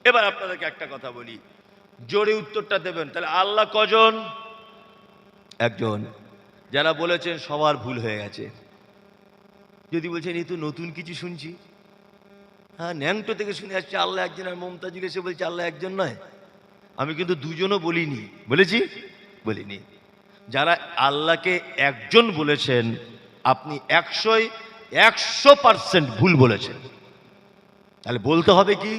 এবার আপনাদেরকে একটা কথা বলি, জোরে উত্তরটা দেবেন। তাহলে আল্লাহ কজন? একজন। যারা বলেছেন সবার ভুল হয়ে গেছে, যদি বলছেন এই তো নতুন কিছু শুনছি, হ্যাঁ ন্যাংটো থেকে শুনে আসছে আল্লাহ একজন, আর মমতাজুল এসে বলছে আল্লাহ একজন নয়। আমি কিন্তু দুজনও বলিনি, বলেছি? বলিনি। যারা আল্লাহকে একজন বলেছেন, আপনি 100% ভুল বলেছেন। তাহলে বলতে হবে কি?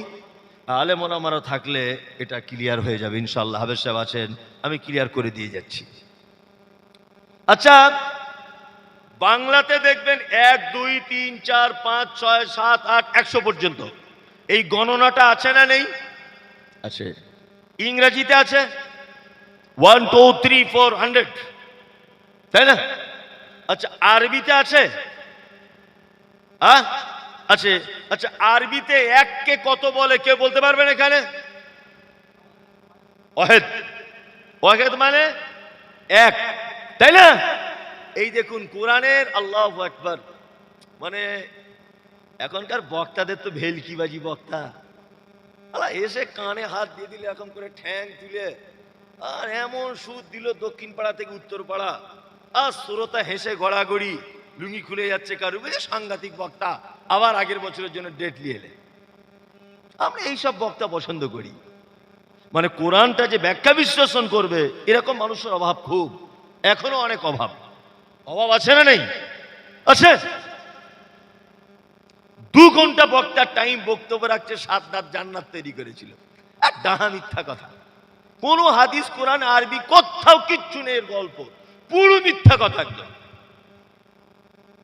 আলেম ওলামারা থাকলে এটা ক্লিয়ার হয়ে যাবে ইনশাআল্লাহ। হাফেজ সাহেব আছেন, আমি ক্লিয়ার করে দিয়ে যাচ্ছি। আচ্ছা, বাংলাতে দেখবেন 1 2 3 4 5 6 7 8 100 পর্যন্ত এই গণনাটা আছে না নেই? আছে। ইংরেজিতে আছে 1 2 3 4 100, তাই না? আচ্ছা, আরবিতে আছে? আছে। আচ্ছা, আরবিতে এককে কত বলে কেউ বলতে পারবেন এখানে? ওয়াহেদ। ওয়াহেদ মানে এক, তাই না? এই দেখুন কোরআনের আল্লাহু আকবার, মানে এখনকার বক্তাদের তো ভেলকিবাজি বক্তা, এসে কানে হাত দিয়ে দিলে এখন করে ঠ্যাং তুলে, আর এমন সুদ দিল দক্ষিণ পাড়া থেকে উত্তর পাড়া, আর শ্রোতা হেসে গড়াগড়ি, লুঙ্গি খুলে যাচ্ছে কারু, সাংঘাতিক বক্তা। আবার আগের বছরের জন্য ডেট নিয়ে এলে। আমরা এইসব বক্তা পছন্দ করি। মানে কোরআনটা যে ব্যাখ্যা বিশ্লেষণ করবে এরকম মানুষের অভাব খুব, এখনো অনেক অভাব। অভাব আছে না নেই? আছে। 2 ঘন্টা বক্তার টাইম বক্তব্য রাখছে, 7 রাত জান্নাত তৈরি করেছিল। আর ডাহা মিথ্যা কথা। কোন হাদিস কোরআন আরবি কোথাও কিচ্ছু নেই, এর গল্প পুরো মিথ্যা কথা একদম।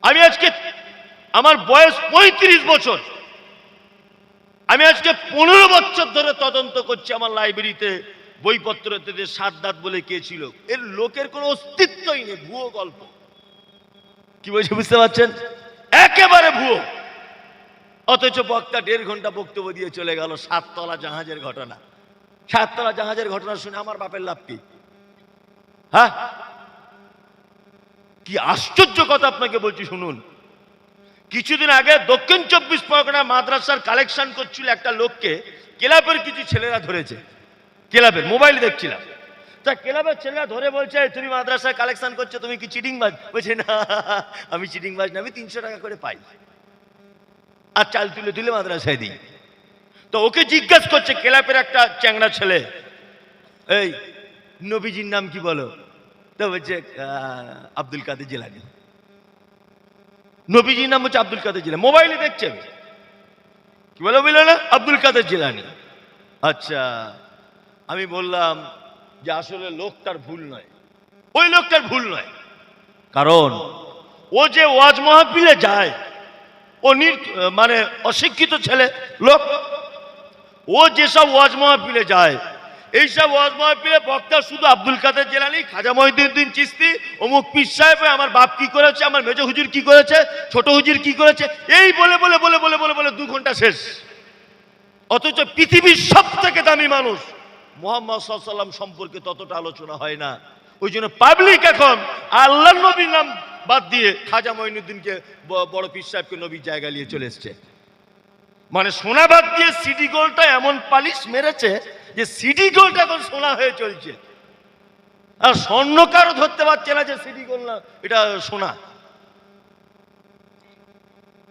আমি আজকে, আমার বয়স 35 বছর, আমি আজকে 15 বছর ধরে তদন্ত করছি আমার লাইব্রেরিতে বইপত্রতে যে সাদ্দাত বলে কে ছিল, এর লোকের কোনো অস্তিত্বই নেই, ভুয়ো গল্প। কি বলছি বুঝতে পারছেন? একেবারে ভুয়ো। অথচ বক্তা 1.5 ঘন্টা বক্তব্য দিয়ে চলে গেল 7 তলা জাহাজের ঘটনা। 7 তলা জাহাজের ঘটনা শুনে আমার বাপের লাভ কি? হ্যাঁ, কি আশ্চর্য কথা আপনাকে বলছি শুনুন। কিছুদিন আগে দক্ষিণ 24 পরগনা মাদ্রাসার কালেকশন করছিল একটা লোককে ক্লাবের কিছু ছেলেরা ধরেছে। ক্লাবের মোবাইল দেখছিলাম, তা ক্লাবের ছেলেরা ধরে বলছে তুমি মাদ্রাসায় কালেকশন করছো, তুমি কি চিটিংবাজ? বলছে না, আমি চিটিংবাজ না, আমি 300 টাকা করে পাই আর চাল তুলে তুলে মাদ্রাসায় দিই। তো ওকে জিজ্ঞাসা করছে ক্লাবের একটা চ্যাংড়া ছেলে, এই নবীজির নাম কি বলো? তো বলছে আব্দুল কাদের জিলানী। নবীজির নাম হচ্ছে আব্দুল কাদের জিলানী। মোবাইলে দেখছে, কি বলো বললো না, আব্দুল কাদের জিলানী। আচ্ছা, আমি বললাম যে আসলে লোকটার ভুল নয়, ওই লোকটার ভুল নয়, কারণ ও যে ওয়াজ মাহফিলে যায়, ও মানে অশিক্ষিত ছেলে লোক, ও যেসব ওয়াজ মাহফিলে যায়, এইসব ওয়াজ মাহফিলে বক্তা শুধু আব্দুল কাদের জিলানী, খাজা মঈনুদ্দিন চিশতি, অমুক পীর সাহেব, আমার বাপ কি করেছে, আমার মেজ হুজুর কি করেছে, ছোট হুজুর কি করেছে, এই বলে বলে বলে বলে বলে বলে 2 ঘন্টা শেষ। অথচ পৃথিবীর সব থেকে দামি মানুষ মুহাম্মদ সাল্লাল্লাহু আলাইহি ওয়াসাল্লাম সম্পর্কে ততটা আলোচনা হয় না। ওই জন্য পাবলিক এখন আল্লাহর নবীর নাম বাদ দিয়ে খাজা মঈনুদ্দিনকে, বড় পীর সাহেবকে নবীর জায়গা নিয়ে চলে এসছে। মানে সোনা বাদ দিয়ে সিটি গোল্ডটা এমন পালিশ মেরেছে যে সিটি গোল্ড এখন সোনা হয়ে চলছে, আর স্বর্ণ কারো ধরতে পারছে না যে সিটি গোল্ড না, এটা সোনা।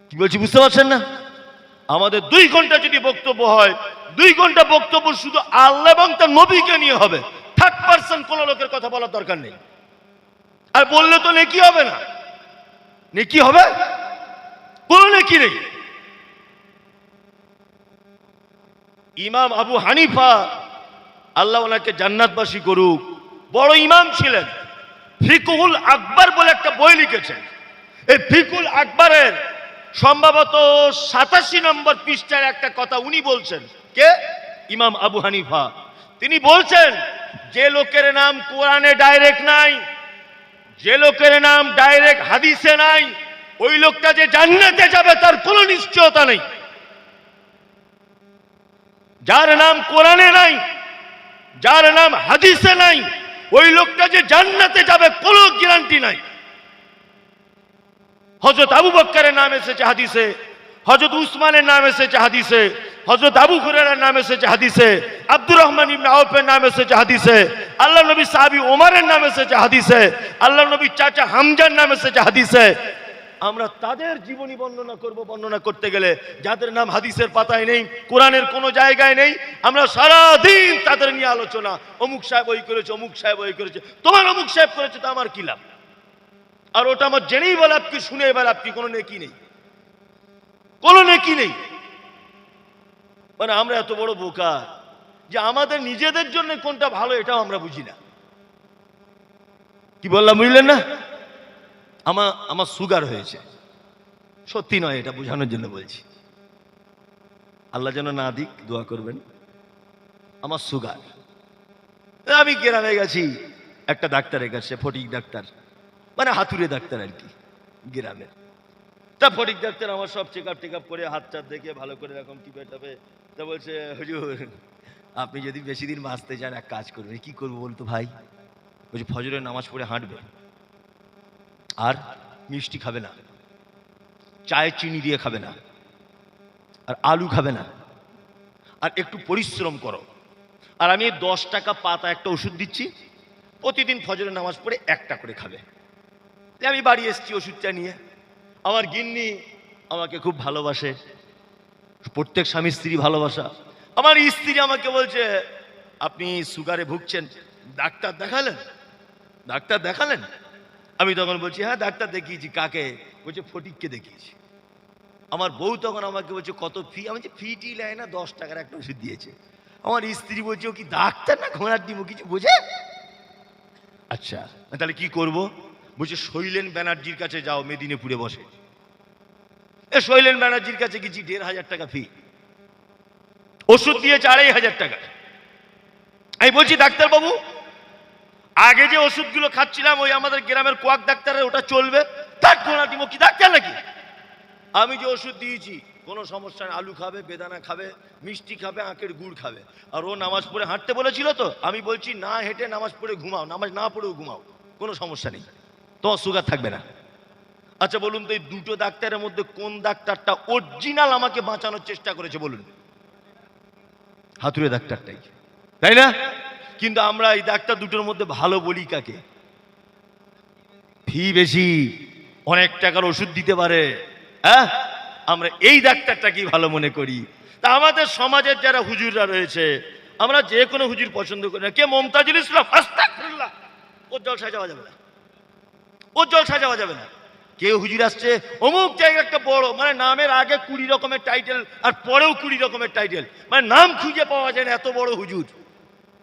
কি বলছি বুঝতে পারছেন না? আমাদের 2 ঘন্টা যদি বক্তব্য হয়, 2 ঘন্টা বক্তব্য শুধু আল্লাহ এবং তার নবীকে নিয়ে হবে। 3rd কোন লোকের কথা বলার দরকার নেই। আর বললে তো নেকি হবে না, নেকি হবে? কোন নেকি নেই। ইমাম আবু হানিফা, আল্লাহ ওনাকে জান্নাতবাসী করুক, বড় ইমাম ছিলেন। ফিকহুল আকবর বলে একটা বই লিখেছেন। এই ফিকহুল আকবরের সম্ভবত 87 নম্বর পৃষ্ঠার একটা কথা উনি বলছেন। কে? ইমাম আবু হানিফা। তিনি বলছেন যে লোকের নাম কোরআনে ডাইরেক্ট নাই, যে লোকের নাম ডাইরেক্ট হাদিসে নাই, ওই লোকটা যে জান্নাতে যাবে তার কোনো নিশ্চয়তা নেই। যার নাম কোরআনে নাই, যার নাম হাদিসে নাই, ওই লোকটা যে জান্নাতে যাবে কোনো গ্যারান্টি নাই। হযরত আবু বকরের নাম এসেছে হাদিসে, হযরত উসমানের নাম এসেছে হাদিসে, হযরত আবু হুরায়রার নাম এসেছে হাদিসে, আব্দুর রহমান ইবনে আওফের নাম এসেছে হাদিসে, আল্লাহ নবী সাহাবী ওমরের নাম এসেছে হাদিসে, আল্লাহ নবী চাচা হামজার নাম এসেছে হাদিসে। আমরা তাদের জীবনী বর্ণনা করব, বর্ণনা করতে গেলে যাদের নাম হাদিসের পাতায় নেই, কোরআনের কোনো জায়গায় নেই, আমরা সারা দিন তাদের নিয়ে আলোচনা, অমুক সাহেব ওই করেছে, অমুক সাহেব ওই করেছে। তোমার অমুক সাহেব করেছে তো আমার কি লাভ? আর ওটা আমার জেনেই বা লাভ কি, শুনে বা লাভ কি? কোনো নেকি নেই, কোনো নেকি নেই। মানে আমরা এত বড় বোকা যে আমাদের নিজেদের জন্য কোনটা ভালো এটাও আমরা বুঝি না। কি বললাম বুঝলেন না? আমার সুগার হয়েছে, সত্যি নয়, এটা বোঝানোর জন্য বলছি, আল্লাহ যেন না দিক, দোয়া করবেন। আমার সুগার, আমি গ্রামে গেছি একটা ডাক্তারের কাছে, ফটিক ডাক্তার, মানে হাতুড়ে ডাক্তার আর কি গ্রামের। তা ফটিক ডাক্তার আমার সব চেক আপ করে হাত চাপ দেখে ভালো করে এরকম টিপে টাপে, তা বলছে হুজুর আপনি যদি বেশি দিন বাঁচতে চান এক কাজ করবেন। কি করবো বলতো ভাই? বলছে ফজরের নামাজ পড়ে হাঁটবে, আর মিষ্টি খাবে না, চায়ে চিনি দিয়ে খাবে না, আর আলু খাবে না, আর একটু পরিশ্রম করো। আর আমি 10 টাকা পাতা একটা ওষুধ দিচ্ছি, প্রতিদিন ফজরের নামাজ পড়ে একটা করে খাবে। আমি বাড়ি এসেছি ওষুধটা নিয়ে। আমার গিন্নি আমাকে খুব ভালোবাসে, প্রত্যেক স্বামী স্ত্রী ভালোবাসা। আমার স্ত্রী আমাকে বলছে আপনি সুগারে ভুগছেন, ডাক্তার দেখালেন? ডাক্তার দেখালেন? আমি তখন বলছি হ্যাঁ ডাক্তার দেখিয়েছি। কাকে? বলছে ফটিককে দেখিয়েছি। আমার বউ তখন আমাকে বলছে কত ফি? আমি যে ফি টি নেয় না, 10 টাকার একটা ওষুধ দিয়েছে। আমার স্ত্রী বলছে ও কি ডাক্তার না ঘোড়ার ডিম, কিছু বোঝে? আচ্ছা তাহলে কি করব? বলছে শৈলেন ব্যানার্জির কাছে যাও, মেদিনীপুরে বসে। শৈলেন ব্যানার্জির কাছে গেছি, 1,500 টাকা ফি, ওষুধ দিয়েছে 2,500 টাকা। আমি বলছি ডাক্তার বাবু আগে যে ওষুধগুলো খাচ্ছিলাম ওই আমাদের গ্রামের কোয়াক ডাক্তারের, ওটা চলবে? তার ঘোড়া ডিম কি ডাক্তার নাকি? আমি যে ওষুধ দিয়েছি কোনো সমস্যা নেই, আলু খাবে, বেদানা খাবে, মিষ্টি খাবে, আখের গুড় খাবে। আর ও নামাজ পড়ে হাঁটতে বলেছিল তো, আমি বলছি না হেঁটে নামাজ পড়ে ঘুমাও, নামাজ না পড়েও ঘুমাও, কোনো সমস্যা নেই, তোমার সুগার থাকবে না। আচ্ছা বলুন তো এই দুটো ডাক্তারের মধ্যে কোন ডাক্তারটা অরিজিনাল আমাকে বাঁচানোর চেষ্টা করেছে বলুন? হাতুড়ে ডাক্তারটাই, তাই না? কিন্তু আমরা এই ডাক্তার দুটোর মধ্যে ভালো বলি কাকে? ফি বেশি, অনেক টাকার ওষুধ দিতে পারে, হ্যাঁ, আমরা এই ডাক্তারটাকেই ভালো মনে করি। তা আমাদের সমাজের যারা হুজুররা রয়েছে, আমরা যে কোনো হুজুর পছন্দ করি না। কে? মমতাজুল ইসলাম, আস্তাগফিরুল্লাহ, ওর জলসা যাওয়া যাবে না, ওর জলসা যাওয়া যাবে না। কেউ হুজুর আসছে অমুক জায়গায় একটা বড়, মানে নামের আগে 20 রকমের টাইটেল আর পরেও 20 রকমের টাইটেল, মানে নাম খুঁজে পাওয়া যায় না, এত বড় হুজুর।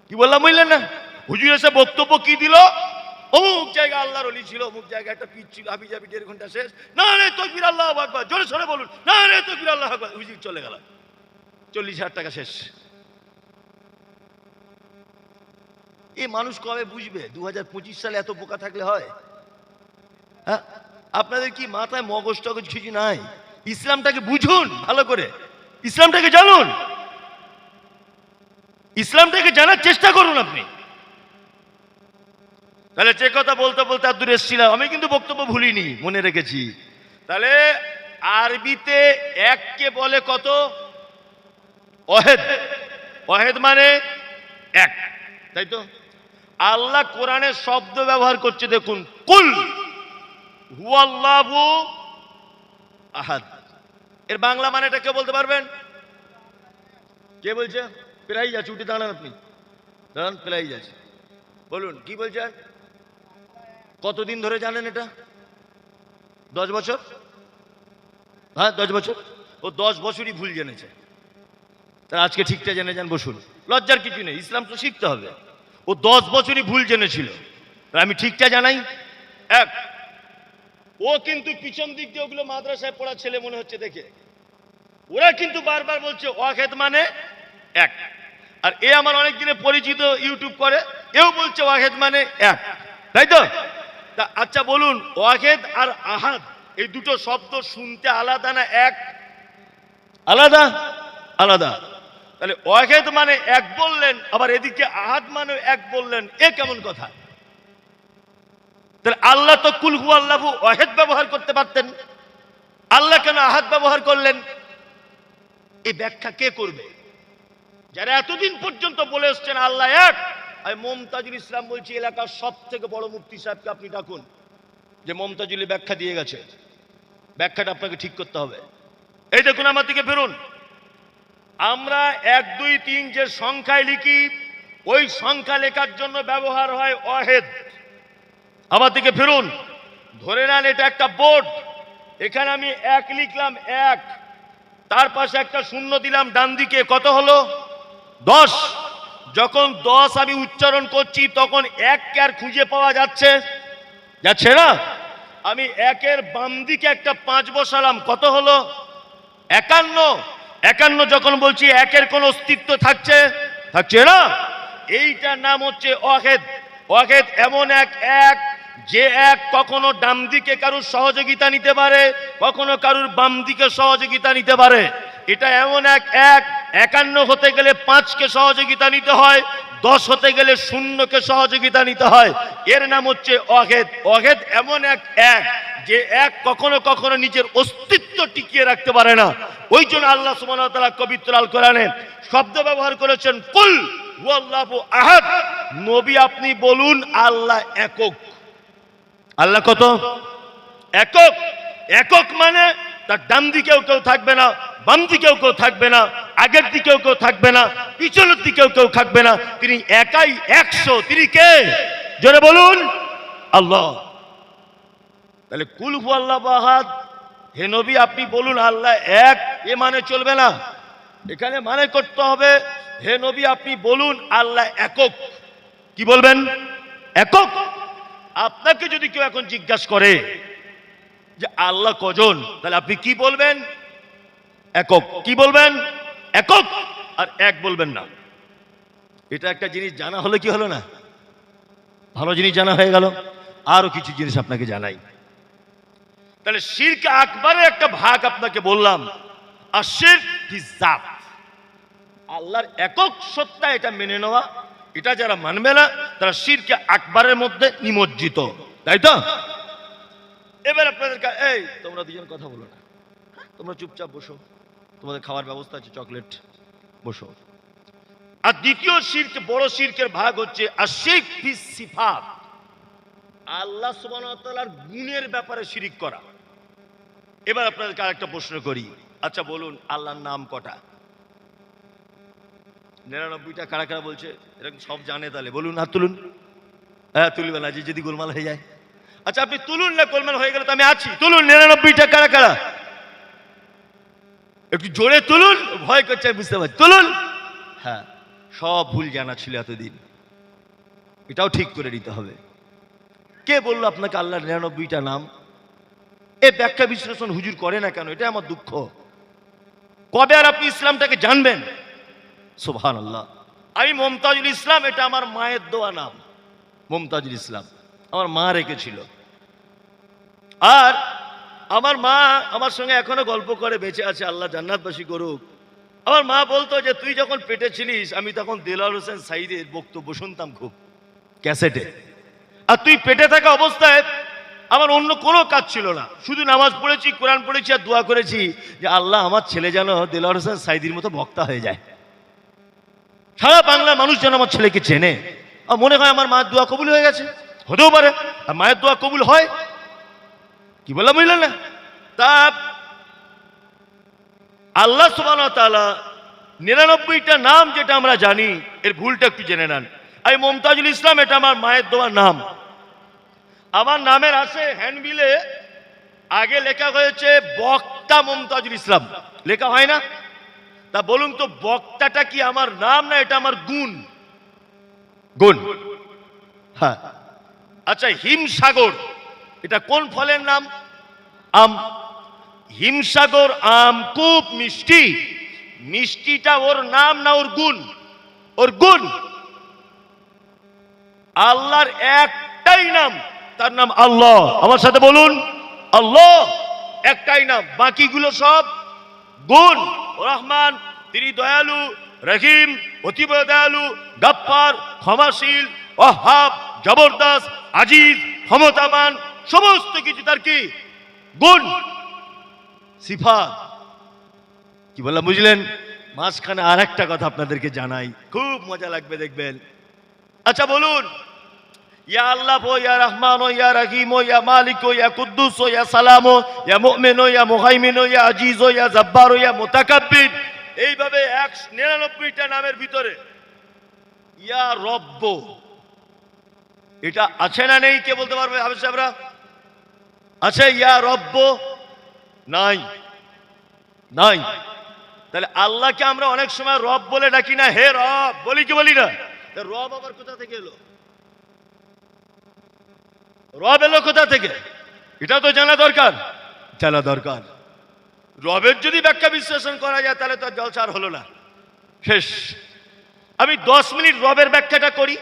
কি বললাম বুঝলেন না? হুজুর এসে বক্তব্য কি দিল? অমুক জায়গায় আল্লাহর ওলি ছিল, অমুক জায়গায় একটা পীর ছিল, হাবি জাবি 1.5 ঘন্টা শেষ। না রে তাকবীর আল্লাহু আকবার, জোরে সোরে বলুন, না রে তাকবীর আল্লাহু আকবার, হুজুর চলে গেল, 40,000 টাকা শেষ। এই মানুষ কবে বুঝবে? 2025 সালে এত বোকা থাকলে হয়? হ্যাঁ, আপনাদের কি মাথায় মগজ টগজ কিছু নাই? ইসলামটাকে বুঝুন ভালো করে, ইসলামটাকে জানুন, ইসলামটাকে জানার চেষ্টা করুন আপনি। তাহলে যে কথা বলতে বলতে আর দূরে এসেছিলাম, আমি কিন্তু বক্তব্য ভুলিনি, মনে রেখেছি। তাহলে আরবিতে এককে বলে কত? ওয়াহেদ। ওয়াহেদ মানে এক, তাই তো? আল্লাহ কোরআনে শব্দ ব্যবহার করছে, দেখুন, কুল হুয়াল্লাহু আহাদ। এর বাংলা মানেটা কে বলতে পারবেন? কে বলছে? প্রায় যাচ্ছে, উঠে দাঁড়ান আপনি, দাঁড়ান, প্রায় যাচ্ছে, বলুন কি বলছেন? কতদিন ধরে জানেন এটা? 10 বছর? হ্যাঁ 10 বছর। ও 10 বছরই ভুল জেনেছে, তা আজকে ঠিকটা জেনে যান, বসুন, লজ্জার কিছু নেই, ইসলাম তো শিখতে হবে। ও 10 বছরই ভুল জেনেছিল, আমি ঠিকটা জানাই। এক, ও কিন্তু পিছন দিক দিয়ে ওগুলো মাদ্রাসায় পড়া ছেলে মনে হচ্ছে দেখে, ওরা কিন্তু বারবার বলছে ওয়াহেদ মানে এক। আর এ আমার অনেক দিনে পরিচিত, ইউটিউব করে, এও বলছে ওয়াহেদ মানে এক, তাই তো? তা আচ্ছা বলুন, ওয়াহেদ আর আহাদ এই দুটো শব্দ শুনতে আলাদা না এক? আলাদা, আলাদা। তাহলে ওয়াহেদ মানে এক বললেন, আবার এদিকে আহাদ মানে এক বললেন, এ কেমন কথা? তাহলে আল্লাহ তো কুল হুয়াল্লাহু ওয়াহেদ ব্যবহার করতে পারতেন, আল্লাহ কেন আহাদ ব্যবহার করলেন? এই ব্যাখ্যা কে করবে? যারা এতদিন পর্যন্ত বলে এসছেন আল্লাহ এক, আমি মমতাজুল ইসলাম বলছি এলাকার সব থেকে বড় মুফতি সাহেবকে আপনি ডাকুন, যে মমতাজুলি ব্যাখ্যা দিয়ে গেছে, ব্যাখ্যাটা আপনাকে ঠিক করতে হবে। এই দেখুন আমার দিকে ফেরুন, আমরা 1 2 3 যে সংখ্যায় লিখি ওই সংখ্যা লেখার জন্য ব্যবহার হয় ওয়াহেদ। আমার দিকে ফেরুন, ধরে নেন এটা একটা বোর্ড, এখানে আমি 1 লিখলাম 1, তার পাশে একটা শূন্য দিলাম ডান দিকে, কত হলো? 10। যখন 10 আমি উচ্চারণ করছি তখন 1 কে আর খুঁজে পাওয়া যাচ্ছে না। আমি 1 এর বাম দিকে একটা 5 বসালাম, কত হলো? 51। 51 যখন বলছি 1 এর কোন অস্তিত্ব থাকছে না। এইটার নাম হচ্ছে ওয়াহেদ। ওয়াহেদ এমন এক যে এক কখনো ডান দিকে কারুর সহযোগিতা নিতে পারে, কখনো কারুর বাম দিকে সহযোগিতা নিতে পারে। এটা এমন এক 51 হতে গেলে 5 কে সহযোগিতা নিতে হয়, 10 হতে গেলে 0 কে সহযোগিতা নিতে হয়। এর নাম হচ্ছে ওয়াহেদ। ওয়াহেদ এমন এক যে এক কখনো নিজের অস্তিত্ব টিকিয়ে রাখতে পারে না। ওই জন্য আল্লাহ সুবহানাহু ওয়া তাআলা পবিত্র আল কোরআনে শব্দ ব্যবহার করেছেন কুল হুয়াল্লাহু আহাদ। নবী আপনি বলুন আল্লাহ একক। আল্লাহ কত? একক। একক মানে তার ডান দিকেও কেউ থাকবে না, বাম দিকেও কেউ থাকবে না, আগের দিকেও কেউ থাকবে না, পিছনের দিকেও কেউ থাকবে না। তিনি একাই 100। তিনি কে? জোরে বলুন, আল্লাহ। তাহলে কুল হুয়াল্লাহু আহাদ, হে নবী আপনি বলুন আল্লাহ এক, এ মানে চলবে না। এখানে মানে করতে হবে হে নবী আপনি বলুন আল্লাহ একক। কি বলবেন? একক। আপনাকে যদি কেউ এখন জিজ্ঞাসা করে যে আল্লাহ কজন, তাহলে আপনি কি বলবেন? একক। কি বলবেন? একক। আর এক বলবেন না। এটা একটা জিনিস জানা হলে কি হলো না, ভালো জিনিস জানা হয়ে গেল। আরো কিছু জিনিস আপনাকে জানাই। তাহলে শিরক আকবরের একটা ভাগ আপনাকে বললাম, আর শিরক ফিজ জাত, আল্লাহর একক সত্তা এটা মেনে নেওয়া। এটা যারা মানবে না তারা শিরক আকবরের মধ্যে নিমজ্জিত, তাই তো? এবার আপনাদের এই তোমরা দুজন কথা বলো না, তোমরা চুপচাপ বসো, তোমাদের খাওয়ার ব্যবস্থা আছে, চকলেট, বসো। আর দ্বিতীয় শিরক, বড় শিরকের ভাগ হচ্ছে আশিরক ফিস সিফাত, আল্লাহ সুবহানাহু ওয়া তাআলার গুণের ব্যাপারে শিরক করা। এবার আপনাদেরকে আরেকটা প্রশ্ন করি, আচ্ছা বলুন আল্লাহর নাম কটা? 99টা। কারা কারা বলছে? এরকম সব জানে, তাহলে বলুন হাত তুলুন। হ্যাঁ তুলবেন না, যদি গোলমাল হয়ে যায়। আচ্ছা আপনি তুলুন না, গোলমাল হয়ে গেলে তো আমি আছি। তুলুন 99টা। কারা কারা? একটু জোরে তুলুন, ভয় করছে বুঝতে পারছি। তুলুন। হ্যাঁ, সব ভুল জানা ছিল এতদিন, এটাও ঠিক করে নিতে হবে। কে বললো আপনাকে আল্লাহর 99টা নাম? এ ব্যাখ্যা বিশ্লেষণ হুজুর করে না কেন? এটা আমার দুঃখ। কবে আর আপনি ইসলামটাকে জানবেন? সুবহানাল্লাহ। আমি মমতাজুল ইসলাম, এটা আমার মায়ের দেওয়া নাম। মমতাজুল ইসলাম আমার মা রেখেছিল। আর আমার মা আমার সঙ্গে এখনো গল্প করে, বেঁচে আছে, আল্লাহ জান্নাতবাসী করুক। আমার মা বলতো যে তুই যখন পেটে ছিলিস, আমি তখন দেলোয়ার হোসেন সাঈদের বক্তব্য শুনতাম খুব ক্যাসেটে। আর তুই পেটে থাকা অবস্থায় আমার অন্য কোনো কাজ ছিল না, শুধু নামাজ পড়েছি, কোরআন পড়েছি আর দোয়া করেছি যে আল্লাহ আমার ছেলে যেন দেলোয়ার হোসেন সাঈদীর মতো বক্তা হয়ে যায়, সারা বাংলার মানুষ যেন আমার ছেলেকে চেনে। আর মনে হয় আমার মায়ের দোয়া কবুল হয়ে গেছে, হতেও পারে। আর মায়ের দোয়া কবুল হয়, কি বললাম বুঝলেন না? তা আল্লাহ সুবহানাহু ওয়া তাআলা 99টা নাম যেটা আমরা জানি, এর ভুলটা একটু জেনে নেন। আমি মমতাজুল ইসলাম, এটা আমার মায়ের দেওয়া নাম। আমার নামের আছে হ্যান্ডবিলে আগে লেখা হয়েছে বক্তা মমতাজুল ইসলাম, লেখা হয় না? তা বলুন তো বক্তাটা কি আমার নাম না এটা আমার গুণ? গুণ। হ্যাঁ। আচ্ছা হিমসাগর, এটা কোন ফলের নাম? আম। হিমসাগর আম খুব মিষ্টি, মিষ্টিটা ওর নাম না ওর গুণ? ওর গুণ। আল্লাহর একটাই নাম, তার নাম আল্লাহ। আমার সাথে বলুন আল্লাহ। একটাই নাম, বাকিগুলো সব গুণ। রহমান, তিনি দয়ালু, রহিম, অতীব দয়ালু, গফফার, ক্ষমাশীল, ওয়াহ্হাব, জবরদস্ত, আজিজ, ক্ষমতাবান, সমস্ত কিছু তার কি? গুণ, সিফাত। কি বললাম বুঝলেন? মাঝখানে আর একটা কথা আপনাদেরকে জানাই, খুব মজা লাগবে দেখবেন। আচ্ছা বলুন, ইয়া আল্লাহ ও ইয়া রহমান ও ইয়া রহিম ও ইয়া মালিক ও ইয়া কুদ্দুস ও ইয়া সালাম ও ইয়া মুমিন ও ইয়া মুহাইমিন ও ইয়া আজিজ ও ইয়া জব্বার ও ইয়া মুতাকাব্বির, এইভাবে 199টা নামের ভিতরে ইয়া রব্ব, এটা আছে না নেই? কে বলতে পারবে হাফেজ সাহেবরা? আছে ইয়া রব্ব? নাই, নাই। তাহলে আল্লাহকে আমরা অনেক সময় রব বলে ডাকি না? হে রব বলি কি বলি না? রব আবার কোথা থেকে এলো? রব এলো কোথা থেকে? এটা তো জানা দরকার, জানা দরকার। রবের যদি ব্যাখ্যা বিশ্লেষণ করা যায় তাহলে তো জলসা আর হলো না, শেষ। আমি 10 মিনিট রবের ব্যাখ্যাটা করি,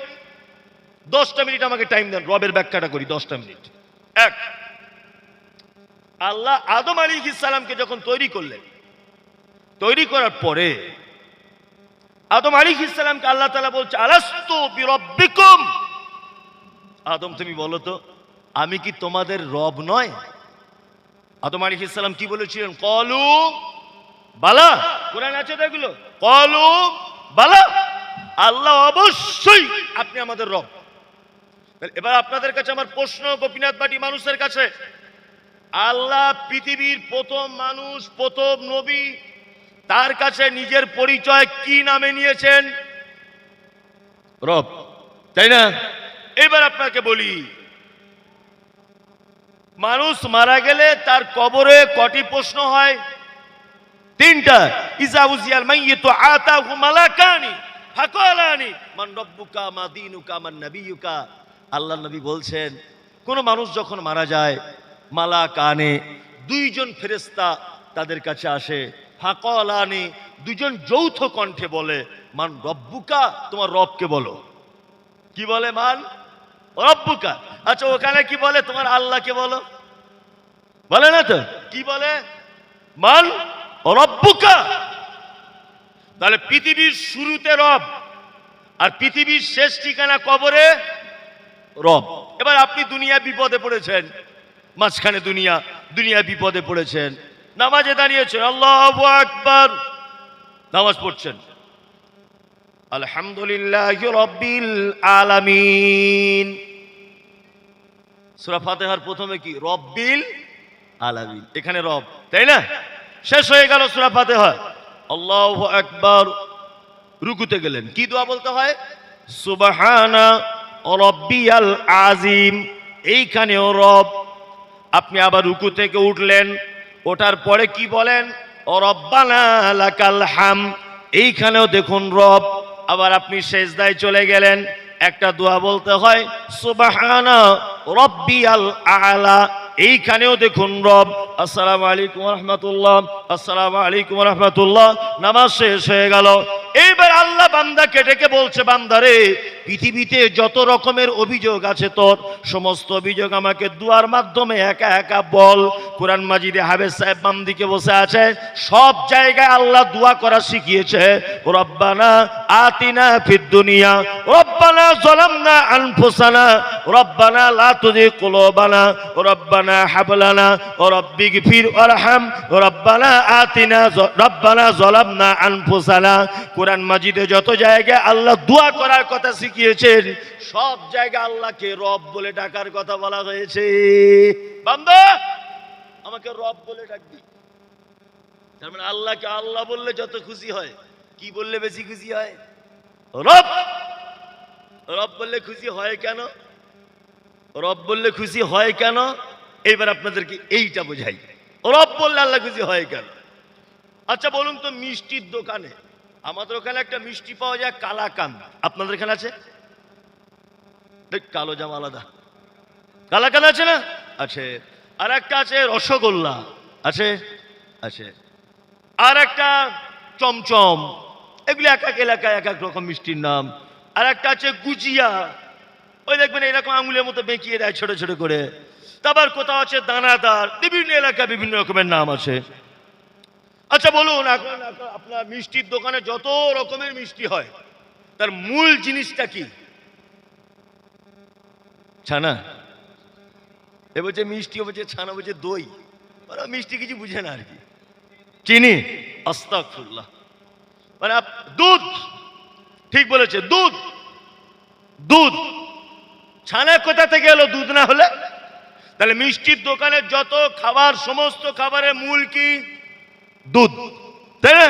10টা মিনিট আমাকে টাইম দেন, রবের ব্যাখ্যাটা করি 10টা মিনিট। এক, আল্লাহ আদম আলাইহিস সালামকে যখন তৈরি করলেন, তৈরি করার পরে আদম আলাইহিস সালামকে আল্লাহ তাআলা বলছে আলাস্তু বিরব্বিকুম, আদম তুমি বলো তো আমি কি তোমাদের রব নয়? আদম আলাইহিস সালাম কি বলেছিলেন? ক্বালু বালা। কোরআন আছে তো এগুলো, ক্বালু বালা, আল্লাহ অবশ্যই আপনি আমাদের রব। এবার আপনাদের কাছে আমার প্রশ্ন, গোপীনাথ বাটি মানুষের কাছে, আল্লাহ পৃথিবীর প্রথম মানুষ, প্রথম নবী, তার কাছে নিজের পরিচয় কি নামে নিয়েছেন? রব, তাই না? এবার আপনাকে বলি, মানুষ মারা গেলে তার কবরে কটি প্রশ্ন হয়? 3টা। ইজা উজিয়াল মাইয়িতু আতাহু মালাকানি ফাকালানি মান রাব্বুকা মা দীনুকা মান নাবিয়ুকা। আল্লাহর নবী বলছেন, কোন মানুষ যখন মারা যায় মালাকানে, 2জন ফেরেশতা তাদের কাছে আসে, ফাকালানি, 2জন যৌথ কণ্ঠে বলে মান রব্বুকা, তোমার রবকে বলো। কি বলে? মান রব্বুকা। আচ্ছা ওখানে কি বলে? তোমার আল্লাহকে বলো। বলে না তো? কি বলে? মান রব্বুকা। তাহলে পৃথিবীর শুরুতে রব আর পৃথিবীর শেষ ঠিকানা কবরে রব। এবার আপনি দুনিয়া বিপদে পড়েছেন, মাঝখানে দুনিয়া বিপদে পড়েছেন, নামাজে দাঁড়িয়েছেন, আল্লাহু আকবার, নামাজ পড়ছেন, আলহামদুলিল্লাহি রাব্বিল আলামিন। সূরা ফাতিহার প্রথমে কি? রব্বিল আলামিন, এখানে রব, তাই না? শেষ হয়ে গেল সূরা ফাতিহা, আল্লাহু আকবার, রুকুতে গেলেন, কি দোয়া বলতে হয়? সুবহানা রাব্বিয়াল আযীম, এইখানেও রব। আপনি আবার রুকু থেকে উঠলেন, ওঠার পরে কি বলেন? রব্বানা লাকাল হামদ, এইখানেও দেখুন রব। আবার আপনি সেজদায় চলে গেলেন, একটা দোয়া বলতে হয় সুবহানা রাব্বিয়াল আ'লা, এইখানেও দেখুন রব। আসসালামু আলাইকুম ওয়া রাহমাতুল্লাহ, আসসালামু আলাইকুম ওয়া রাহমাতুল্লাহ, নামাজ শেষ হয়ে গেল। এইবার আল্লাহ বান্দাকে ডেকে বলছে, বান্দারে পৃথিবীতে যত রকমের অভিযোগ আছে তোর, সমস্ত অভিযোগ আমাকে দুয়ার মাধ্যমে একা একা বল। কোরআন মাজিদে হাফেজ সাহেব বাম দিকে বসে আছে, সব জায়গায় আল্লাহ দোয়া করা শিখিয়েছে। রব্বানা আতিনা ফিদ দুনিয়া, রব্বানা যালামনা আনফুসানা, রব্বানা লা তুযিগ কুলুবানা, রব্বানা হাব লানা রাব্বিগফির ওয়ারহাম, রব্বানা আতিনা, রব্বানা যালামনা আনফুসানা। কোরআন মাজিদে যত জায়গায় আল্লাহ দোয়া করার কথা শিখিয়েছেন, সব জায়গায় আল্লাহকে রব বলে ডাকার কথা বলা হয়েছে। বান্দা আমাকে রব বলে ডাকবি, তার মানে আল্লাহকে আল্লাহ বললে যত খুশি হয়, কি বললে বেশি খুশি হয়? রব। রব বললে খুশি হয় কেন? রব বললে খুশি হয় কেন? এইবার আপনাদেরকে এইটা বোঝাই, রব বললে আল্লাহ খুশি হয় কেন। আচ্ছা বলুন তো, মিষ্টির দোকানে, আমাদের ওখানে একটা মিষ্টি পাওয়া যায় কালাকান্দ, আপনাদের এখানে আছে? কালো জাম আলাদা, কালাকান্দ আছে না? আছে। আর একটা আছে রসগোল্লা, আছে? আছে। আর একটা চমচম, এগুলি এক এক এলাকায় এক এক রকম মিষ্টির নাম। আর একটা আছে গুজিয়া, ওই দেখবেন এরকম আঙুলের মতো বেঁকিয়ে দেয় ছোট ছোট করে। তারপর কোথাও আছে দানাদার, বিভিন্ন এলাকায় বিভিন্ন রকমের নাম আছে। আচ্ছা বলুন, এখন আপনার মিষ্টির দোকানে যত রকমের মিষ্টি হয়, তার মূল জিনিসটা কি? ছানা। এ বলছে মিষ্টি, বলছে ছানা, বলছে দই, ওরা মিষ্টি কিছু বুঝে না আর কি। চিনি, আস্তাগফিরুল্লাহ। মানে দুধ, ঠিক বলেছে, দুধ। দুধ ছানা কোথা থেকে এলো দুধ না হলে? তাহলে মিষ্টির দোকানের যত খাবার, সমস্ত খাবারের মূল কি? দুধ, তাই না?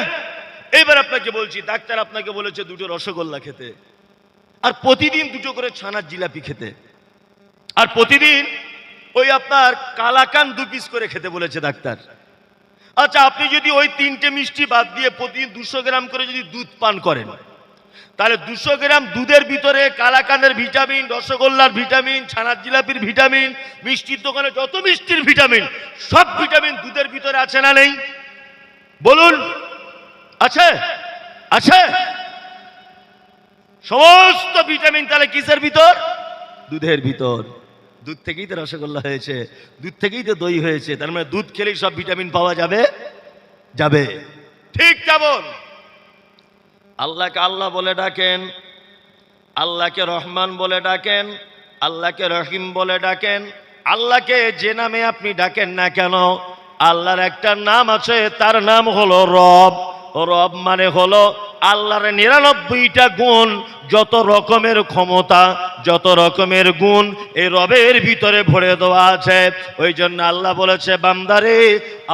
এইবার আপনাকে বলছি, ডাক্তার আপনাকে বলেছে দুটো রসগোল্লা খেতে, আর প্রতিদিন দুটো করে ছানার জিলাপি খেতে, আর প্রতিদিন ওই আপনার কালাকান 2 পিস করে খেতে বলেছে ডাক্তার। আচ্ছা, আপনি যদি ওই 3টে মিষ্টি বাদ দিয়ে প্রতিদিন 200 গ্রাম করে যদি দুধ পান করেন, তাহলে 200 গ্রাম দুধের ভিতরে কালাকানের ভিটামিন, রসগোল্লার ভিটামিন, ছানার জিলাপির ভিটামিন, মিষ্টির দোকানে যত মিষ্টির ভিটামিন, সব ভিটামিন দুধের ভিতরে আছে না নেই? বলুন, আছে? আছে। সমস্ত ভিটামিন তাহলে কিসের ভিতর? দুধের ভিতর। দুধ থেকেই তো রসগোল্লা হয়েছে, দুধ থেকেই তো দই হয়েছে। তার মানে দুধ খেলেই সব ভিটামিন পাওয়া যাবে? যাবে। ঠিক যেমন আল্লাহকে আল্লাহ বলে ডাকেন, আল্লাহকে রহমান বলে ডাকেন, আল্লাহকে রহিম বলে ডাকেন, আল্লাহকে যে নামে আপনি ডাকেন না কেন, আল্লাহর একটা নাম আছে, তার নাম হলো রব। রব মানে হলো আল্লাহর 99টা গুণ, যত রকমের ক্ষমতা, যত রকমের গুণ এই রবের ভিতরে ভরে দেওয়া আছে। ওই জন্য আল্লাহ বলেছে, বান্দারে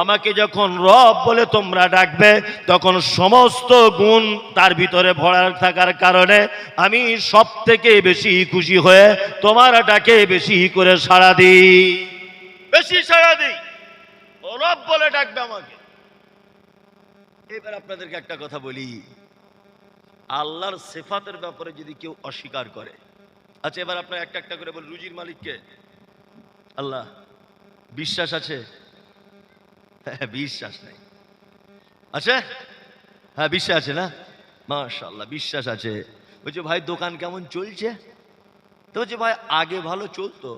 আমাকে যখন রব বলে তোমরা ডাকবে, তখন সমস্ত গুণ তার ভিতরে ভরা থাকার কারণে আমি সব থেকে বেশি খুশি হয়ে তোমার ডাকে বেশি করে সাড়া দিই, বেশি সাড়া দিই। রব বলে ডাকবে আমাকে। এবার আপনাদেরকে একটা কথা বলি, আল্লাহর সিফাতের ব্যাপারে যদি কেউ অস্বীকার করে, আচ্ছা এবার আপনার একটা একটা করে বল, রুজির মালিককে আল্লাহ, বিশ্বাস আছে? বিশ্বাস নাই। আছে? হ্যাঁ, বিশ্বাস আছে না? মাশাআল্লাহ, বিশ্বাস আছে। বলছে ভাই দোকান কেমন চলছে? তো বলছে ভাই আগে ভালো চলতো,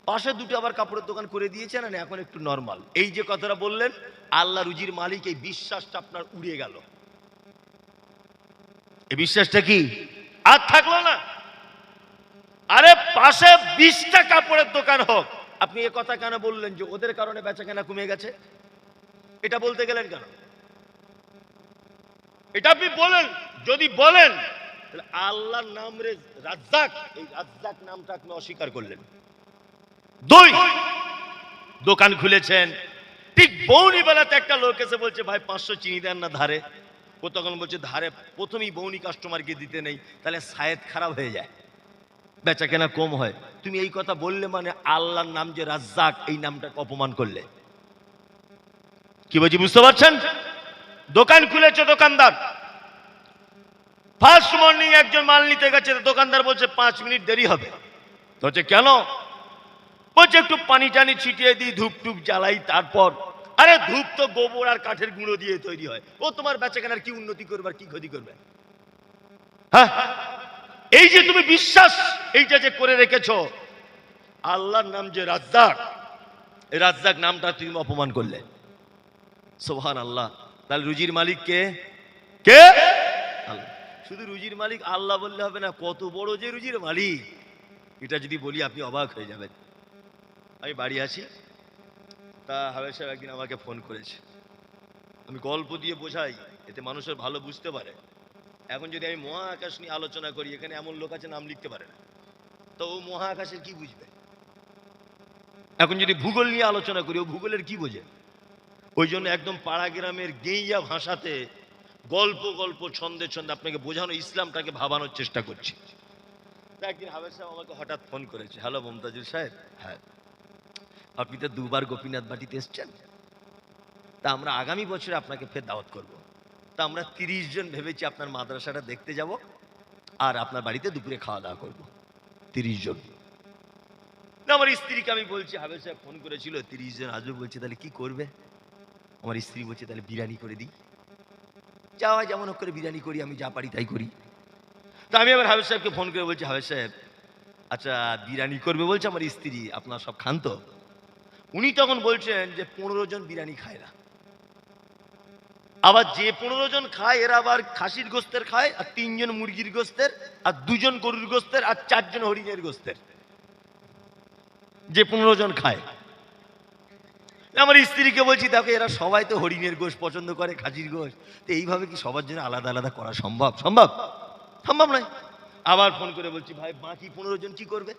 পাশে দুটো আবার কাপড়ের দোকান করে দিয়েছে না, এখন একটু নরমাল। এই যে কথাটা বললেন, আল্লাহ রুজির মালিক, এই বিশ্বাসটা আপনার উড়ে গেল। এই বিশ্বাসটা কি আর থাকলো না? আরে পাশে 20টা কাপড়ের দোকান হোক, আপনি এ কথা কেন বললেন যে ওদের কারণে বেচাকেনা কমে গেছে? এটা বলতে গেলেন কেন? এটা আপনি বলেন, যদি বলেন তাহলে আল্লাহর নাম রে রাজ্জাক, এই রাজ্জাক নামটা আপনি অস্বীকার করলেন। 2, দোকান খুলেছেন, ঠিক বৌনি বেলাতে একটা লোক এসে বলছে ভাই 500 চিনি দেন না ধারে। ও তখন বলছে ধারে প্রথমেই বৌনি কাস্টমারকে দিতে নেই, তাহলে সায়েদ খারাপ হয়ে যায়, বেচা কেনা কম হয়। তুমি এই কথা বললে মানে আল্লাহর নাম যে রাজ্জাক, এই নামটাকে অপমান করলে। কি বলছি বুঝতে পারছেন? দোকান খুলেছে দোকানদার, ফার্স্ট মর্নিং একজন মাল নিতে গেছে, দোকানদার বলছে 5 মিনিট দেরি হবে। তো বলছে কেন? বলছে একটু পানি টানি ছিটিয়ে দিই, ধূপ টুপ জ্বালাই, তারপর। আরে ধূপ তো গোবর আর কাঠের গুঁড়ো দিয়ে তৈরি হয়, ও তোমার বেচাকেনার কি উন্নতি করবে আর কি ক্ষতি করবে? হ্যাঁ, এই যে তুমি বিশ্বাস এইটা যে করে রেখেছো, আল্লাহর নাম যে রাজ্জাক, এই রাজ্জাক নামটা তুমি অপমান করলে। সুবহানাল্লাহ। তাহলে রুজির মালিক কে? কে? আল্লাহ। শুধু রুজির মালিক আল্লাহ বললে হবে না, কত বড় যে রুজির মালিক, এটা যদি বলি আপনি অবাক হয়ে যাবেন। আমি বাড়ি আছি, তা হাবের সাহেব একদিন আমাকে ফোন করেছে। আমি গল্প দিয়ে বোঝাই, এতে মানুষের ভালো বুঝতে পারে। এখন যদি আমি মহাকাশ নিয়ে আলোচনা করি, এখানে এমন লোক আছে নাম লিখতে পারে না, তো ও মহাকাশের কি বুঝবে? এখন যদি ভূগোল নিয়ে আলোচনা করি, ও ভূগোলের কি বোঝে? ওই জন্য একদম পাড়া গ্রামের গেইয়া ভাষাতে গল্প গল্প ছন্দে ছন্দে আপনাকে বোঝানো, ইসলামটাকে ভাবানোর চেষ্টা করছি। একদিন হাবের সাহেব আমাকে হঠাৎ ফোন করেছে, হ্যালো মমতাজুল সাহেব, হ্যাঁ আপনি তো 2 বার গোপীনাথ বাটিতে এসছেন, তা আমরা আগামী বছরে আপনাকে ফের দাওয়াত করব। তা আমরা 30 জন ভেবেছি আপনার মাদ্রাসাটা দেখতে যাব, আর আপনার বাড়িতে দুপুরে খাওয়া দাওয়া করব। 30 জন। আমার স্ত্রীকে আমি বলছি, হাবের সাহেব ফোন করেছিল 30 জন আসবে, বলছে তাহলে কি করবে? আমার স্ত্রী বলছে তাহলে বিরিয়ানি করে দিই। যাওয়া যেমন হোক করে বিরিয়ানি করি, আমি যা পারি তাই করি। তা আমি আবার হাবের সাহেবকে ফোন করে বলছি, হাবের সাহেব আচ্ছা বিরিয়ানি করবে বলছে আমার স্ত্রী, আপনার সব খান তো? উনি তখন বলছেন যে 15 জন বিরিয়ানি খায় না, আবার যে 15 জন খায় এরা আবার খাসির গোস্তের খায়, আর 3 জন মুরগির গোস্তের, আর 2 জন গরুর গোস্তের, আর 4 জন হরিণের গোস্তের। যে 15 জন খায়, আমার স্ত্রীকে বলছি, দেখো এরা সবাই তো হরিণের গোশ পছন্দ করে, খাসির গোশ, তো এইভাবে কি সবার জন্য আলাদা আলাদা করা সম্ভব? সম্ভব সম্ভব নয়। আবার ফোন করে বলছি, ভাই বাকি 15 জন কি করবে?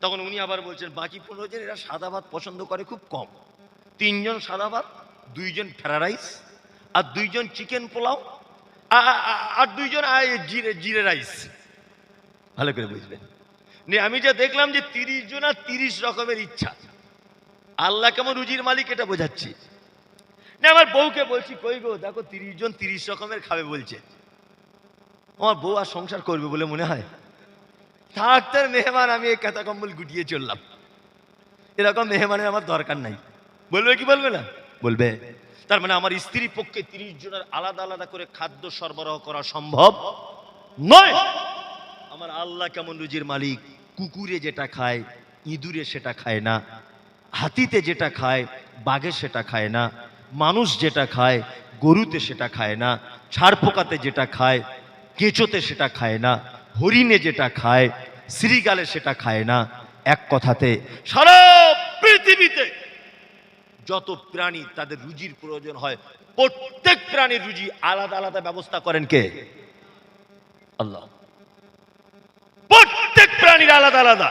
তখন উনি আবার বলছেন, বাকি 15 জন এরা সাদা ভাত পছন্দ করে খুব কম, 3 জন সাদা ভাত, 2 জন ফ্রাইড রাইস, আর 2 জন চিকেন পোলাও, আর 2 জন জিরে রাইস। ভালো করে বুঝবেন। আমি যা দেখলাম যে 30 জন আর 30 রকমের ইচ্ছা। আল্লাহ কেমন রুজির মালিক এটা বোঝাচ্ছি না। আমার বউকে বলছি, কই গো দেখো 30 জন 30 রকমের খাবে বলছে। আমার বউ আর সংসার করবে বলে মনে হয়? থাকতের মেহমান, আমি এই কাঁথা কম্বল গুটিয়ে চললাম। এরকম মেহমানের আমার দরকার নাই। বলবে কি বলবে না? বলবে। তার মানে আমার স্ত্রীর পক্ষে 30 জনের আলাদা আলাদা করে খাদ্য সরবরাহ করা সম্ভব নয়। আমার আল্লাহ কেমন রুজির মালিক, কুকুরে যেটা খায় ইঁদুরে সেটা খায় না, হাতিতে যেটা খায় বাঘে সেটা খায় না, মানুষ যেটা খায় গরুতে সেটা খায় না, ছাড় পোকাতে যেটা খায় কেঁচোতে সেটা খায় না, হরিণে যেটা খায় শ্রীগালে সেটা খায় না। এক কথাতে সারা পৃথিবীতে যত প্রাণী তাদের রুজির প্রয়োজন হয়, প্রত্যেক প্রাণীর রুজি আলাদা আলাদা ব্যবস্থা করেন কে? আল্লাহ। প্রত্যেক প্রাণীর আলাদা আলাদা।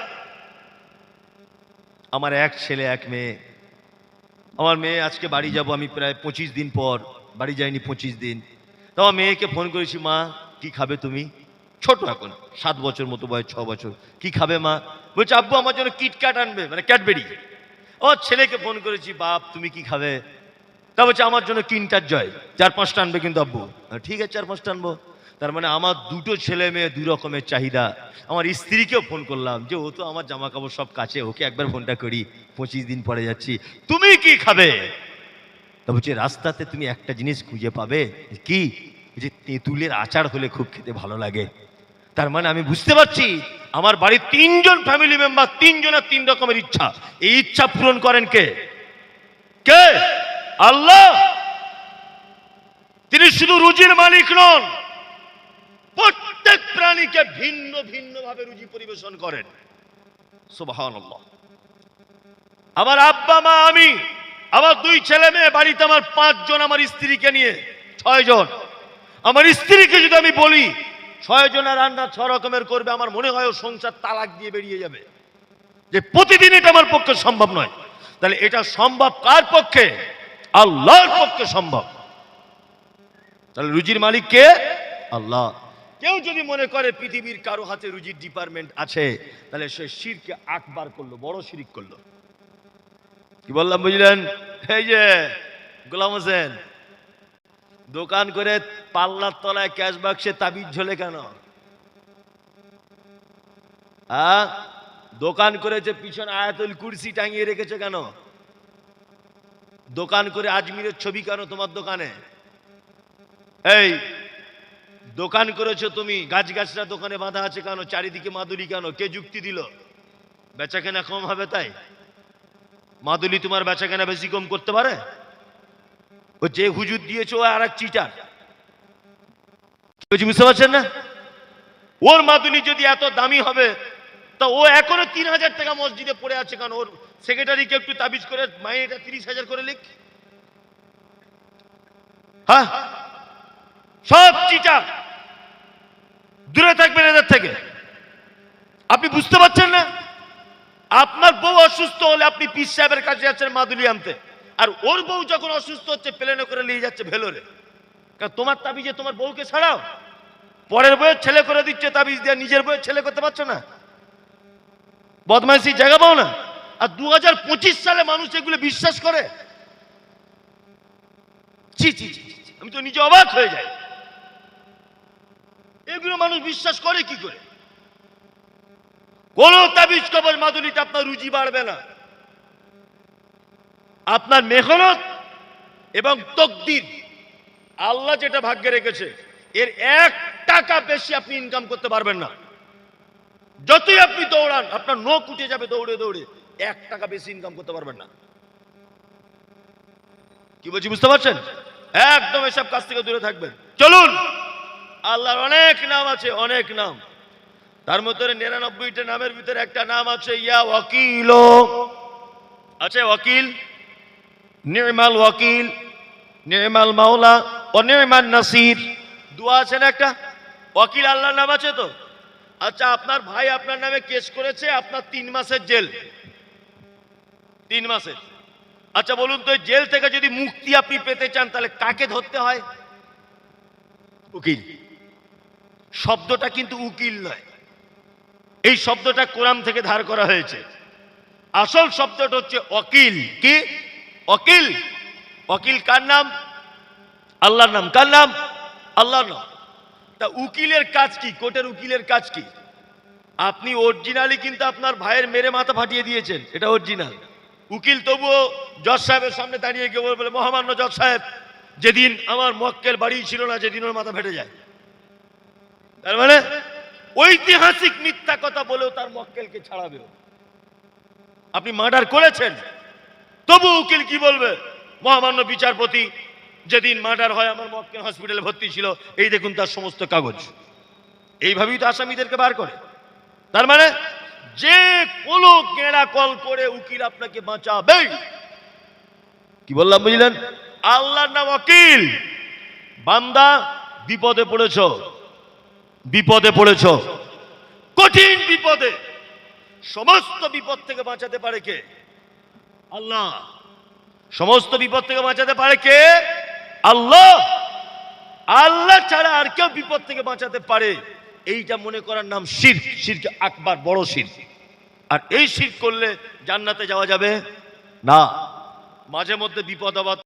আমার এক ছেলে এক মেয়ে। আমার মেয়ে আজকে বাড়ি যাব আমি প্রায় 25 দিন পর, বাড়ি যাইনি 25 দিন। তো আমার মেয়েকে ফোন করেছি, মা কি খাবে তুমি? ছোট এখন 7 বছর মতো বয়স, 6 বছর। কি খাবে মা? বলছে আব্বু আমার জন্য কিটক্যাট আনবে, মানে ক্যাডবেরি। ও ছেলেকে ফোন করেছি, বাপ তুমি কি খাবে? তা বলছে আমার জন্য কিন্টার জয় 4-5টা আনবে কিন্তু আব্বু। ঠিক আছে 4-5টা আনবো। তার মানে আমার দুটো ছেলে মেয়ে 2 রকমের চাহিদা। আমার স্ত্রীকেও ফোন করলাম যে ও তো আমার জামা কাপড় সব কাছে, ওকে একবার ফোনটা করি, 25 দিন পরে যাচ্ছি, তুমি কি খাবে? তা বলছে রাস্তাতে তুমি একটা জিনিস খুঁজে পাবে। কি? যে তেঁতুলের আচার হলে খুব খেতে ভালো লাগে। তার মানে আমি বুঝতে পারছি আমার বাড়ির 3 জন ফ্যামিলি মেম্বার, 3 জনের 3 রকমের ইচ্ছা। এই ইচ্ছা পূরণ করেন কে? কে? আল্লাহ। তিনি শুধু রুজির মালিক নন, প্রত্যেক প্রাণীকে ভিন্ন ভিন্ন ভাবে রুজি পরিবেশন করেন। সুবহানাল্লাহ। আমার আব্বা মা, আমি, আমার 2 ছেলে মেয়ে, বাড়িতে আমার 5 জন, আমার স্ত্রীকে নিয়ে 6 জন। আমার স্ত্রীকে যদি আমি বলি 6 জনের রান্না 6 রকমের করবে, আমার মনে হয় ও সংসার তালাক দিয়ে বেরিয়ে যাবে। যে প্রতিদিন এটা আমার পক্ষে সম্ভব নয়। তাহলে এটা সম্ভব কার পক্ষে? আল্লাহর পক্ষে সম্ভব। তাহলে রুজির মালিক কে? আল্লাহ। কেউ যদি মনে করে পৃথিবীর কারো হাতে রুজির ডিপার্টমেন্ট আছে, তাহলে সে শিরকে আকবার করলো, বড় শিরক করলো। কি বললাম বুঝলেন? এই যে গোলাম হোসেন দোকান করে পাল্লার তলায় ক্যাশ বাক্সে তাবিজ ঝোলে কেন? দোকান করেছে পিছনে আয়াতুল কুরসি টাঙিয়ে রেখেছে কেন? দোকান করে আজমিরের ছবি কেন তোমার দোকানে? এই দোকান করেছো তুমি, গাছগাছরা দোকানে বাঁধা আছে কেন? চারিদিকে মাদুলি কেন? কে যুক্তি দিল? বেচা কেনা কম হবে তাই? মাদুলি তোমার বেচা কেনা বেশি কম করতে পারে? ও যে হুজুর দিয়েছো ও আর এক চিটার। বুঝতে পারছেন না? ওর মাদুলি যদি এত দামি হবে, তা ও এখনো 3000 টাকা মসজিদে পড়ে আছে কেন? ওর সেক্রেটারিকে একটু তাবিজ করে মাইনেটা 30,000 করে লিখ। হ্যাঁ, সব চিটার, দূরে থাকবেন এদের থেকে। আপনি বুঝতে পারছেন না? আপনার বউ অসুস্থ হলে আপনি পীর সাহেবের কাছে যাচ্ছেন মাদুলি আনতে, আর ওর বউ যখন অসুস্থ হচ্ছে প্লেনে করে নিয়ে যাচ্ছে ভেলোরে। কারণ তোমার তাবিজে তোমার বউকে ছাড়াও, পরের বউয়ের ছেলে করে দিচ্ছে তাবিজ দিয়ে, নিজের বউয়ের ছেলে করতে পারছো না। বদমাইশি জায়গা পাও না। আর 2025 সালে মানুষ এগুলো বিশ্বাস করে? ছি ছি ছি, আমি তো নিজে অবাক হয়ে যাই। এগুলো মানুষ বিশ্বাস করে কি করে? কোন তাবিজ কবর মাদুলিতে আপনার রুজি বাড়বে না। আপনার মেহনত এবং তকদির, আল্লাহ যেটা ভাগ্যে রেখেছে, এর 1 টাকা বেশি আপনি ইনকাম করতে পারবেন না। যতই আপনি দৌড়ান আপনার নখ উঠে যাবে দৌড়ে দৌড়ে, 1 টাকা বেশি ইনকাম করতে পারবেন না। কি বলছি বুঝতে পারছেন? একদম এসব কাজ থেকে দূরে থাকবেন। চলুন, আল্লাহর অনেক নাম আছে, অনেক নাম। তার মধ্যে 99টা নামের ভিতরে একটা নাম আছে ইয়া ওয়াকিল। আছে ওয়াকিল। নি'মাল ওয়াকিল, নি'মাল মাওলা ও নি'মান নাসির। দোয়া আছে না একটা? ওয়াকিল আল্লাহর নাম আছে তো? আচ্ছা, আপনার ভাই আপনার নামে কেস করেছে, আপনার 3 মাসের জেল, 3 মাসের। আচ্ছা বলুন তো, জেল থেকে যদি মুক্তি আপনি পেতে চান তাহলে কাকে ধরতে হয়? উকিল। শব্দটা কিন্তু উকিল নয়, এই শব্দটা কোরআন থেকে ধার করা হয়েছে। আসল শব্দটা হচ্ছে ওয়াকিল। কি? ওয়াকিল। ওয়াকিল কার নাম? আল্লাহর নাম। কার নাম? আল্লাহর নাম। তা উকিলের কাজ কি? কোর্টের উকিলের কাজ কি? আপনি অরিজিনালি কিন্তু আপনার ভাইয়ের মেরে মাথা ফাটিয়ে দিয়েছেন, এটা অরিজিনাল। উকিল তবুও জজ সাহেবের সামনে দাঁড়িয়ে গিয়ে বলে, মহামান্য জজ সাহেব, যেদিন আমার মক্কেল বাড়ি ছিল না, যেদিন ওর মাথা ফেটে যায়। তার মানে ঐতিহাসিক মিথ্যা কথা বলেও তার মক্কেলকে ছাড়াবে। আপনি মার্ডার করেছেন, তবু উকিল কি বলবে? মহামান্য বিচারপতি, যেদিন মার্ডার হয় আমার মক্কেল হসপিটালে ভর্তি ছিল, এই দেখুন তার সমস্ত কাগজ। এইভাবেই তো আসামিদেরকে বার করে। তার মানে যে কোনো গেঁড়া কল করে উকিল আপনাকে বাঁচাবে। কি বললাম বুঝলেন? আল্লাহর নাম ওয়াকিল। বান্দা বিপদে পড়েছ, বিপদে পড়েছ, কঠিন বিপদে, সমস্ত বিপদ থেকে বাঁচাতে পারে কে? আল্লাহ। সমস্ত বিপদ থেকে বাঁচাতে পারে কে? আল্লাহ। আল্লাহ ছাড়া আর কেউ বিপদ থেকে বাঁচাতে পারে এইটা মনে করার নাম শিরক। শিরক আকবার, বড় শিরক। আর এই শিরক করলে জান্নাতে যাওয়া যাবে না। মাঝে মধ্যে বিপদ আপদ